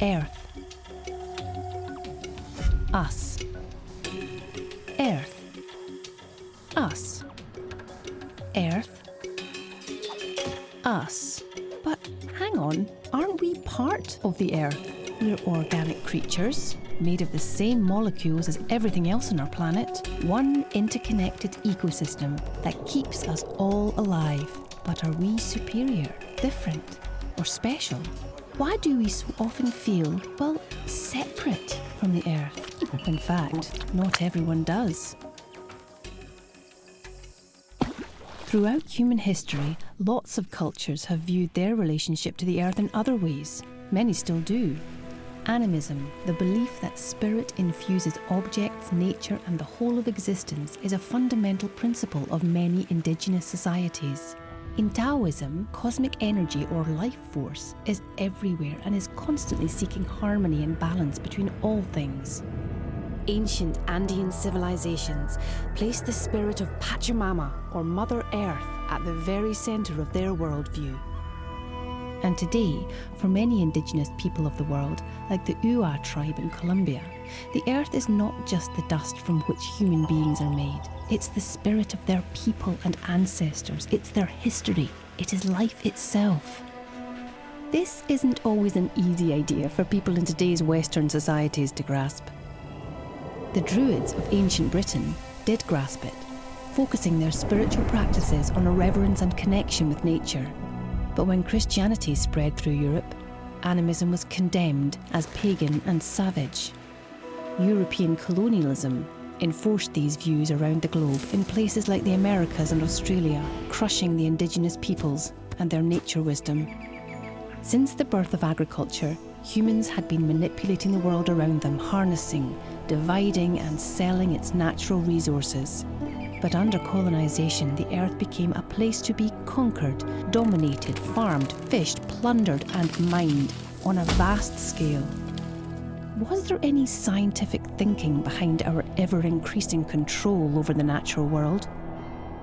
Earth. Us. Earth. Us. Earth. Us. But hang on, aren't we part of the Earth? We're organic creatures, made of the same molecules as everything else on our planet. One interconnected ecosystem that keeps us all alive. But are we superior, different, or special? Why do we so often feel, well, separate from the Earth? In fact, not everyone does. Throughout human history, lots of cultures have viewed their relationship to the Earth in other ways. Many still do. Animism, the belief that spirit infuses objects, nature, and the whole of existence, is a fundamental principle of many indigenous societies. In Taoism, cosmic energy or life force is everywhere and is constantly seeking harmony and balance between all things. Ancient Andean civilizations placed the spirit of Pachamama, or Mother Earth, at the very centre of their worldview. And today, for many indigenous people of the world, like the Ua tribe in Colombia, the Earth is not just the dust from which human beings are made. It's the spirit of their people and ancestors. It's their history. It is life itself. This isn't always an easy idea for people in today's Western societies to grasp. The Druids of ancient Britain did grasp it, focusing their spiritual practices on a reverence and connection with nature. But when Christianity spread through Europe, animism was condemned as pagan and savage. European colonialism enforced these views around the globe in places like the Americas and Australia, crushing the indigenous peoples and their nature wisdom. Since the birth of agriculture, humans had been manipulating the world around them, harnessing, dividing and selling its natural resources. But under colonisation, the earth became a place to be conquered, dominated, farmed, fished, plundered and mined on a vast scale. Was there any scientific thinking behind our ever-increasing control over the natural world?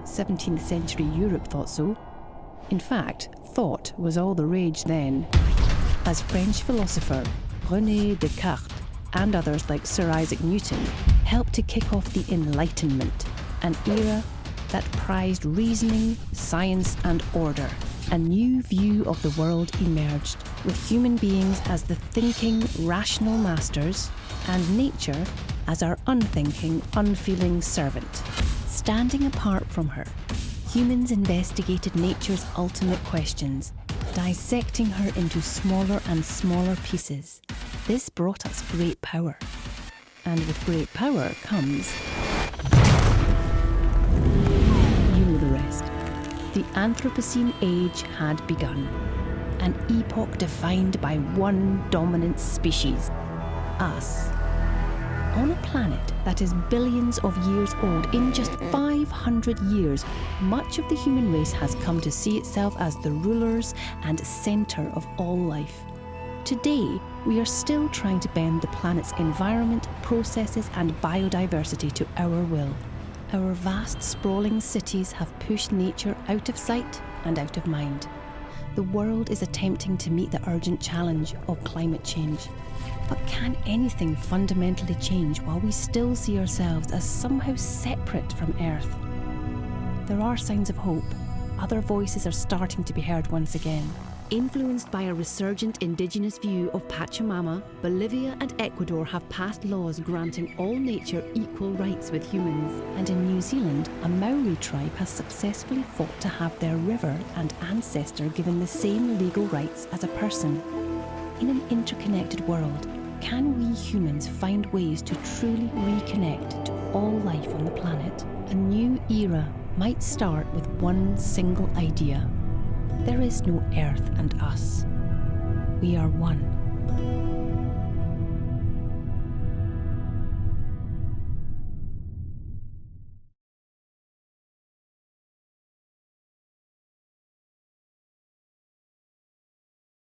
17th century Europe thought so. In fact, thought was all the rage then, as French philosopher René Descartes and others like Sir Isaac Newton helped to kick off the Enlightenment, an era that prized reasoning, science and order. A new view of the world emerged, with human beings as the thinking, rational masters and nature as our unthinking, unfeeling servant. Standing apart from her, humans investigated nature's ultimate questions, dissecting her into smaller and smaller pieces. This brought us great power. And with great power comes... you know the rest. The Anthropocene age had begun, an epoch defined by one dominant species, us. On a planet that is billions of years old, in just 500 years, much of the human race has come to see itself as the rulers and centre of all life. Today, we are still trying to bend the planet's environment, processes and biodiversity to our will. Our vast, sprawling cities have pushed nature out of sight and out of mind. The world is attempting to meet the urgent challenge of climate change. But can anything fundamentally change while we still see ourselves as somehow separate from Earth? There are signs of hope. Other voices are starting to be heard once again. Influenced by a resurgent indigenous view of Pachamama, Bolivia and Ecuador have passed laws granting all nature equal rights with humans. And in New Zealand, a Maori tribe has successfully fought to have their river and ancestor given the same legal rights as a person. In an interconnected world, can we humans find ways to truly reconnect to all life on the planet? A new era might start with one single idea. There is no Earth and us. We are one.